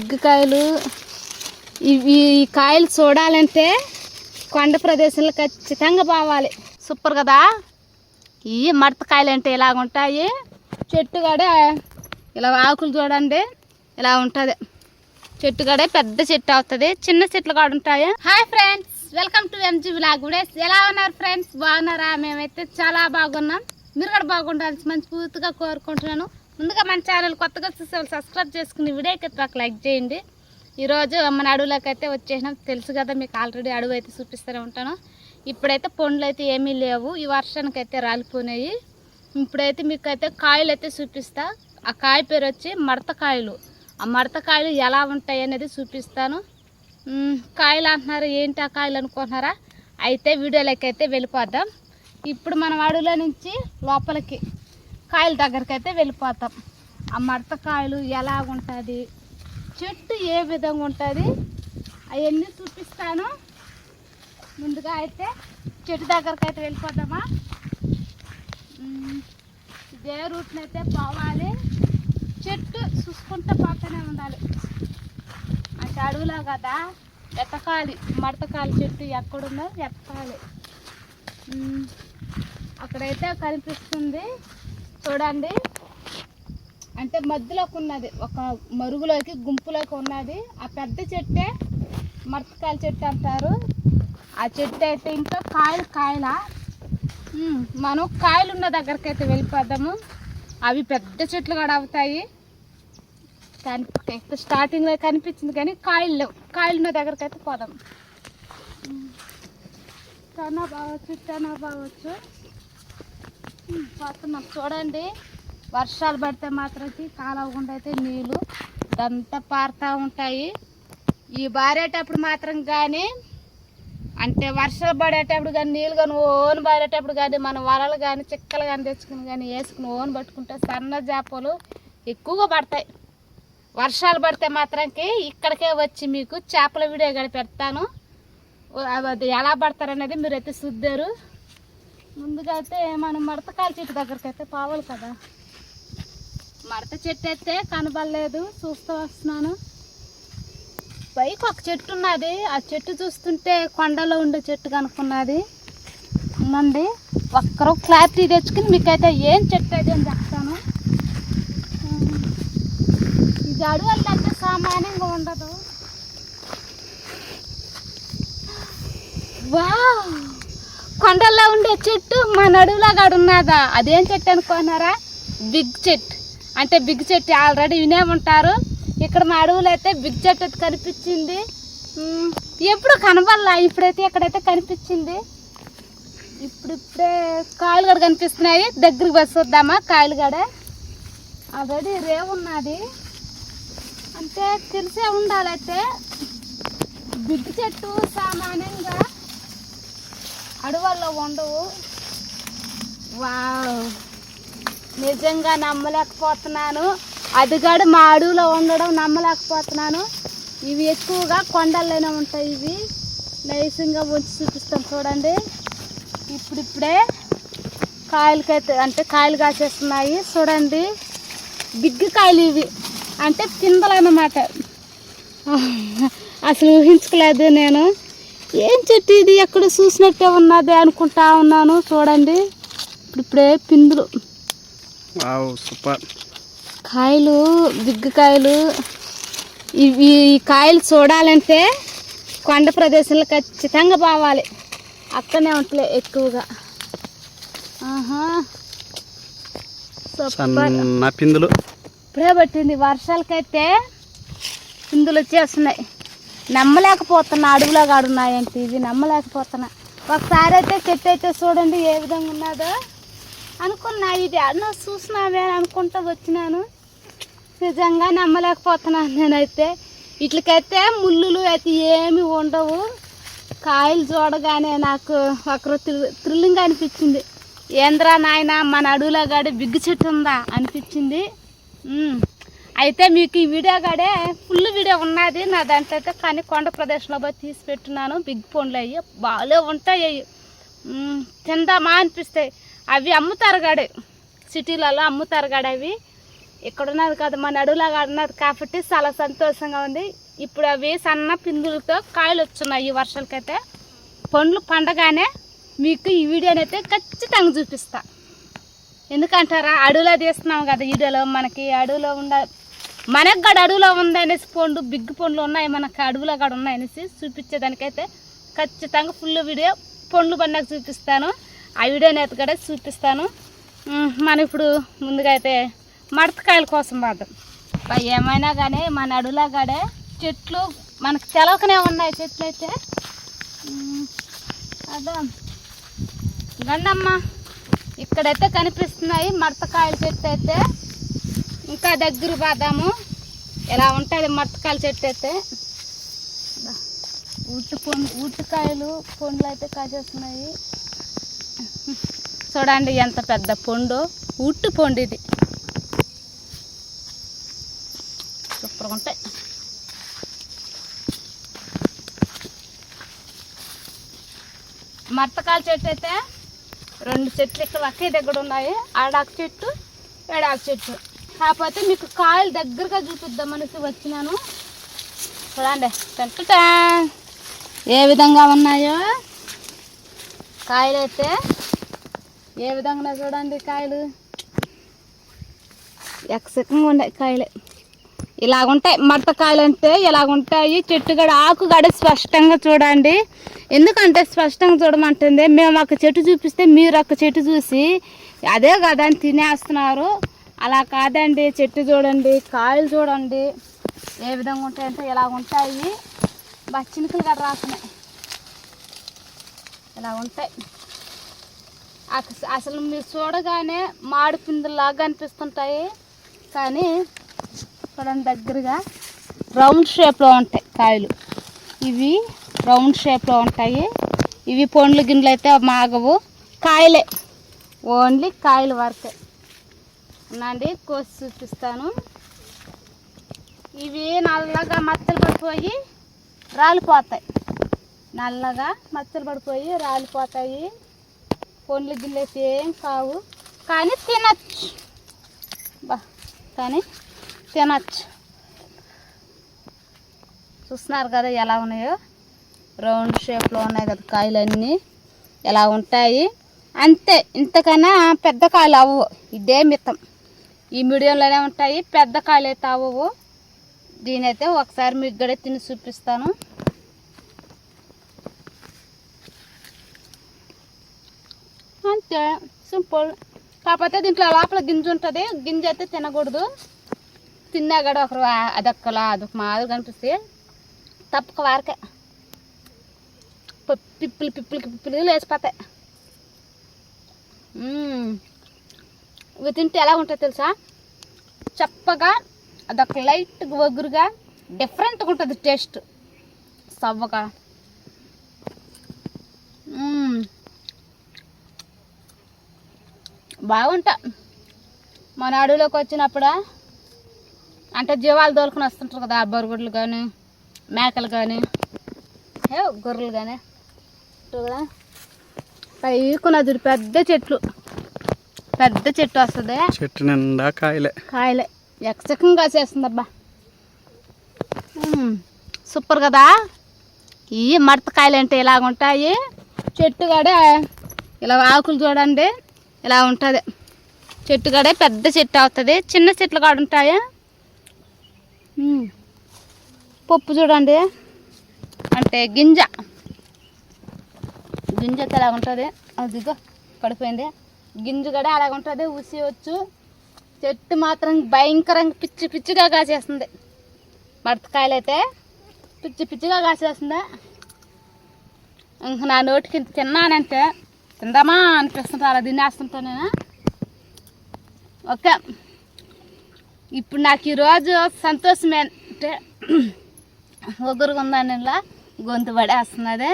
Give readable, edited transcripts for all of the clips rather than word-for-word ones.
Big కాయలు. ఇవి ఈ కాయలు చూడాలంటే కొండ ప్రదేశంలో ఖచ్చితంగా పోవాలి. సూపర్ కదా. ఈ మడతకాయలు అంటే ఇలాగుంటాయి. చెట్టు కూడా ఇలా ఆకులు చూడండి ఇలా ఉంటుంది. చెట్టు కూడా పెద్ద చెట్టు అవుతుంది. చిన్న చెట్లు కూడా ఉంటాయి. Hi friends, welcome to MG vlog videos. ఎలా ఉన్నారు ఫ్రెండ్స్? బాగున్నారా? మేమైతే చాలా బాగున్నాం. మీరు కూడా బాగుండాల్సి మంచి పూర్తిగా కోరుకుంటున్నాను. ముందుగా మన ఛానల్ కొత్తగా చూసే వాళ్ళు సబ్స్క్రైబ్ చేసుకుని వీడియోకి లైక్ చేయండి. ఈరోజు మన అడవులోకి అయితే వచ్చేసినాం. తెలుసు కదా మీకు, ఆల్రెడీ అడవి అయితే చూపిస్తూనే ఉంటాను. ఇప్పుడైతే పండ్లు అయితే ఏమీ లేవు, ఈ వర్షానికి అయితే రాలిపోయినాయి. ఇప్పుడైతే మీకు అయితే కాయలు అయితే చూపిస్తా. ఆ కాయ పేరు వచ్చి మడతకాయలు. ఆ మడతకాయలు ఎలా ఉంటాయి అనేది చూపిస్తాను. కాయలు అంటున్నారు, ఏంటి ఆ కాయలు అనుకుంటున్నారా? అయితే వీడియోలోకి అయితే వెళ్ళిపోద్దాం. ఇప్పుడు మనం అడవిలో నుంచి లోపలికి కాయల దగ్గరికి అయితే వెళ్ళిపోతాం. ఆ మడతకాయలు ఎలా ఉంటుంది, చెట్టు ఏ విధంగా ఉంటుంది అవన్నీ చూపిస్తాను. ముందుగా అయితే చెట్టు దగ్గరికి అయితే వెళ్ళిపోతామా. ఇదే రూట్ని అయితే పోవాలి. చెట్టు చూసుకుంటూ పోతూనే ఉండాలి. అంటే అడవిలో కదా, వెతకాలి. మడతకాయల చెట్టు ఎక్కడుందో వెతకాలి. అక్కడైతే కనిపిస్తుంది చూడండి. అంటే మధ్యలోకి ఉన్నది, ఒక మరుగులోకి గుంపులోకి ఉన్నది. ఆ పెద్ద చెట్టే మడతకాయల చెట్టు అంటారు. ఆ చెట్టు అయితే ఇంకా కాయల మనం కాయలు ఉన్న దగ్గరికి అయితే వెళ్ళిపోదాము. అవి పెద్ద చెట్లు కూడా అవుతాయి. స్టార్టింగ్లో కనిపించింది కానీ కాయలు లేవు. కాయలు ఉన్న దగ్గరికి అయితే పోదాం. టనా బావచ్చు పోతున్నాం. చూడండి, వర్షాలు పడితే మాత్రకి కాలవకుండా అయితే నీళ్ళు ఇదంతా పారుతూ ఉంటాయి. ఈ బారేటప్పుడు మాత్రం కానీ, అంటే వర్షాలు పడేటప్పుడు కానీ, నీళ్ళు కానీ ఓన్ బారేటప్పుడు కానీ, మనం వలలు కానీ చిక్కలు కానీ తెచ్చుకుని కానీ వేసుకుని ఓన్ పట్టుకుంటే సన్న చేపలు ఎక్కువగా పడతాయి. వర్షాలు పడితే మాత్రంకి ఇక్కడికే వచ్చి మీకు చేపల వీడియో కూడా పెడతాను. అది ఎలా పడతారనేది మీరైతే చూద్దారు. ముందుగా అయితే మనం మడతకాయల చెట్టు దగ్గరికి అయితే పోవాలి కదా. మడత చెట్టు అయితే కనబడలేదు, చూస్తూ వస్తున్నాను. పైకి ఒక చెట్టు ఉన్నది. ఆ చెట్టు చూస్తుంటే కొండలో ఉండే చెట్టు కనుక్కున్నది ఉందండి. ఒక్కరు క్లారిటీ తెచ్చుకుని మీకైతే ఏం చెట్టు అయితే అని చెప్తాను. ఇది అడవుల్లో అయితే సామాన్యంగా ఉండదు. వావ్, కొండల్లో ఉండే చెట్టు మన అడవిలో కాడ ఉన్నదా? అదేం చెట్టు అనుకున్నారా? బిగ్ చెట్టు. అంటే బిగ్ చెట్టు ఆల్రెడీ వినే ఉంటారు. ఇక్కడ మా అడవులు అయితే బిగ్ చెట్టు అయితే కనిపించింది. ఎప్పుడు కనబడలా, ఇప్పుడైతే ఇక్కడైతే కనిపించింది. ఇప్పుడిప్పుడే కాయలు కూడా కనిపిస్తున్నాయి. దగ్గరికి బస్సు వద్దామా? కాయలు కూడా ఆల్రెడీ రేవు ఉన్నది. అంటే తెలిసే ఉండాలైతే బిగ్ చెట్టు సామాన్యంగా అడవుల్లో ఉండవు. వావ్, నిజంగా నమ్మలేకపోతున్నాను. అది కూడా మా అడవిలో ఉండడం నమ్మలేకపోతున్నాను. ఇవి ఎక్కువగా కొండల్లోనే ఉంటాయి. ఇవి నైసింగా ఉంచి చూపిస్తాం చూడండి. ఇప్పుడిప్పుడే కాయలకైతే అంటే కాయలు కాసేస్తున్నాయి చూడండి. బిగ్ కాయలు ఇవి, అంటే పిందలు అన్నమాట. అసలు ఊహించుకోలేదు నేను. ఏం చెట్టు ఇది, ఎక్కడ చూసినట్టే ఉన్నది అనుకుంటా ఉన్నాను. చూడండి, ఇప్పుడిప్పుడే పిందులు. సూపర్ కాయలు, బిగ్ కాయలు. ఇవి ఈ కాయలు చూడాలంటే కొండ ప్రదేశంలో ఖచ్చితంగా పోవాలి. అక్కడనే ఉంటాయి ఎక్కువగా. పిందులు ఇప్పుడే పట్టింది. వర్షాలకైతే పిందులు వచ్చేస్తున్నాయి. నమ్మలేకపోతున్నా, అడవిలో కాడున్నాయంటే ఇవి నమ్మలేకపోతున్నా. ఒకసారి అయితే చెట్టు అయితే చూడండి ఏ విధంగా ఉన్నదో అనుకున్నా. ఇది అన్న చూసినావే అనుకుంటూ వచ్చినాను. నిజంగా నమ్మలేకపోతున్నాను నేనైతే. వీటికైతే ముళ్ళులు అయితే ఏమి ఉండవు. కాయలు చూడగానే నాకు ఒకరు థ్రిల్లింగ్ అనిపించింది. ఏంద్రా నాయన, మన అడవిలో కాడే బిగ్ చెట్టు ఉందా అనిపించింది. అయితే మీకు ఈ వీడియో కాడే ఫుల్ వీడియో ఉన్నది నా దాంట్లో అయితే. కానీ కొండ ప్రదేశంలో పోయి తీసి పెట్టున్నాను. బిగ్ పండ్లు అయ్యి బాగా ఉంటాయి. అవి తిందామా అనిపిస్తాయి. అవి అమ్ముతారు కాడే, సిటీలలో అమ్ముతారు కాడే. అవి ఇక్కడ ఉన్నది కాదు మన అడవిలాగా ఉన్నది కాబట్టి చాలా సంతోషంగా ఉంది. ఇప్పుడు అవి సన్న పిందులతో కాయలు వచ్చున్నాయి. ఈ వర్షాలకైతే పండ్లు పండగానే మీకు ఈ వీడియోనైతే ఖచ్చితంగా చూపిస్తా. ఎందుకంటారా, అడవిలో తీస్తున్నాం కదా వీడియోలో. మనకి అడవిలో మనకు కూడా అడవిలో ఉందనేసి పండు బిగ్గు పండ్లు ఉన్నాయి, మనకి అడవిలో కూడా ఉన్నాయనేసి చూపించేదానికైతే ఖచ్చితంగా ఫుల్ వీడియో పండ్లు పండుగ చూపిస్తాను. ఆ వీడియోని అయితే కూడా చూపిస్తాను. మనం ఇప్పుడు ముందుగా అయితే మడతకాయల కోసం వాడదాం. ఏమైనా కానీ మన అడవిలో కూడా చెట్లు మనకు తెలవకనే ఉన్నాయి. చెట్లు అయితే అదా గండమ్మ ఇక్కడైతే కనిపిస్తున్నాయి మడతకాయల చెట్టు అయితే. ఇంకా దగ్గర పోదాము. ఎలా ఉంటుంది మడతకాయల చెట్టు అయితే. ఉట్టుకాయలు పండ్లు అయితే కాసేస్తున్నాయి. చూడండి ఎంత పెద్ద పండు, ఉట్టు పండు. ఇది సూపర్గా ఉంటాయి. మడతకాయల చెట్టు అయితే 2 చెట్లు ఇక్కడ ఒకే దగ్గర ఉన్నాయి. ఆడాకు చెట్టు, ఏడాకు చెట్టు. కాకపోతే మీకు కాయలు దగ్గరగా చూపిద్దాం అనేసి వచ్చినాను. చూడండి టంటటా ఏ విధంగా ఉన్నాయో కాయలు అయితే. ఏ విధంగా చూడండి కాయలు ఎక్కసెక్కంగా ఉన్నాయి కాయలు. ఇలాగుంటాయి మడతకాయలు అంటే, ఇలాగుంటాయి. చెట్టు గడ ఆకు గడ స్పష్టంగా చూడండి. ఎందుకంటే స్పష్టంగా చూడమంటుంది, మేము ఒక చెట్టు చూపిస్తే మీరు ఒక చెట్టు చూసి అదే కదా అని తినేస్తున్నారు. అలా కాదండి, చెట్టు చూడండి, కాయలు చూడండి ఏ విధంగా ఉంటాయంటే ఇలాగుంటాయి. చినుకులు గడ రాస్తున్నాయి. ఇలా ఉంటాయి. అసలు మీరు చూడగానే మాడి పిందుల్లాగా అనిపిస్తుంటాయి. కానీ చూడండి దగ్గరగా రౌండ్ షేప్లో ఉంటాయి కాయలు. ఇవి రౌండ్ షేప్లో ఉంటాయి. ఇవి పండ్లు గిన్నెలు అయితే మాగవు, కాయలే, ఓన్లీ కాయలు వరకే. ఉన్నాండి కోసి చూపిస్తాను. ఇవి నల్లగా మచ్చలు పడిపోయి రాలిపోతాయి. నల్లగా మచ్చలు పడిపోయి రాలిపోతాయి. పండ్లు గిన్నెలు అయితే ఏం కావు, కానీ తినచ్చు. కానీ తినచ్చు. చూస్తున్నారు కదా ఎలా ఉన్నాయో, రౌండ్ షేప్లో ఉన్నాయి కదా కాయలన్నీ. ఎలా ఉంటాయి అంతే. ఇంతకన్నా పెద్ద కాయలు అవ్వవు. ఇదే మితం. ఈ మీడియంలోనే ఉంటాయి, పెద్ద కాయలు అయితే అవ్వవు. దీనైతే ఒకసారి మీకు కూడా తిని చూపిస్తాను. అంతే సింపుల్. కాకపోతే దీంట్లో లోపల గింజ ఉంటుంది. గింజ అయితే తినకూడదు. తిన్నా కూడా ఒకరు అదొక్కలా అదొక మాదిరి కనిపిస్తే తప్పక వారకే పిప్పులు లేచిపోతాయి. ఇవి తింటే ఎలా ఉంటుంది తెలుసా, చప్పగా, అదొక లైట్ వగురుగా డిఫరెంట్గా ఉంటుంది టేస్ట్, సవ్వగా. బాగుంటా. మన అడవిలోకి వచ్చినప్పుడు అంటే జీవాలు దోలుకుని వస్తుంటారు కదా, బొరుగుడ్లు కానీ మేకలు కానీ గొర్రెలు కానీ కదా. పైకున్నది పెద్ద చెట్లు, పెద్ద చెట్టు వస్తుంది. చెట్టు నిండా కాయలే కాయలే ఎక్కసెక్కంగా కాసేస్తుంది. అబ్బా సూపర్ కదా. ఈ మడతకాయలు అంటే ఇలాగుంటాయి. చెట్టు కాడే ఇలా ఆకులు చూడండి ఇలా ఉంటుంది. చెట్టు కాడే పెద్ద చెట్టు అవుతుంది. చిన్న చెట్లు కాడ ఉంటాయి. పప్పు చూడండి, అంటే గింజ ఎలా ఉంటుంది. అదిగో పడిపోయింది. గింజ కూడా అలాగ ఉంటుంది. ఉసివచ్చు. చెట్టు మాత్రం భయంకరంగా పిచ్చి పిచ్చిగా కాసేస్తుంది. మడతకాయలు అయితే పిచ్చి పిచ్చిగా కాసేస్తుంది. ఇంక నా నోటికి తిన్నానంటే తిందామా అనిపిస్తుంటా, అలా తినేస్తుంటా నేను. ఓకే, ఇప్పుడు నాకు ఈరోజు సంతోషం ఏంటంటే ఒగురుగా ఉందని ఇలా గొంతు పడేస్తున్నది.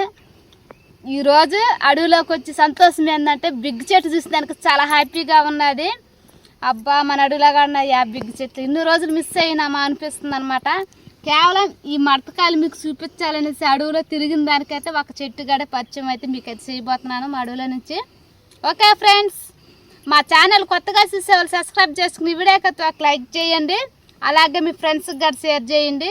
ఈరోజు అడవిలోకి వచ్చి సంతోషం ఏంటంటే బిగ్ చెట్టు చూసేదానికి చాలా హ్యాపీగా ఉన్నది. అబ్బా మన అడవిలాగా ఉన్నాయి ఆ బిగ్ చెట్లు. ఇన్ని రోజులు మిస్ అయినామా అనిపిస్తుంది అనమాట. కేవలం ఈ మడతకాయలు మీకు చూపించాలనేసి అడవిలో తిరిగిన దానికైతే ఒక చెట్టు గడ పరిచయం అయితే మీకు అయితే చేయబోతున్నాను మా అడవిలో నుంచి. ఓకే ఫ్రెండ్స్, మా ఛానల్ కొత్తగా చూసేవాళ్ళు సబ్స్క్రైబ్ చేసుకుని వీడియోకి ఒక లైక్ చేయండి. అలాగే మీ ఫ్రెండ్స్కి కూడా షేర్ చేయండి.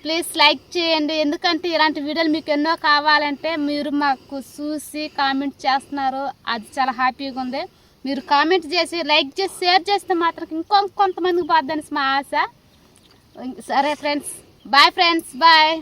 ప్లీజ్ లైక్ చేయండి. ఎందుకంటే ఇలాంటి వీడియోలు మీకు ఎన్నో కావాలంటే మీరు మాకు చూసి కామెంట్ చేస్తున్నారు. అది చాలా హ్యాపీగా ఉంది. మీరు కామెంట్ చేసి లైక్ చేసి షేర్ చేస్తే మాత్రం కొంతమందికి పోద్దని మా ఆశ. సరే ఫ్రెండ్స్, బాయ్ ఫ్రెండ్స్, బాయ్.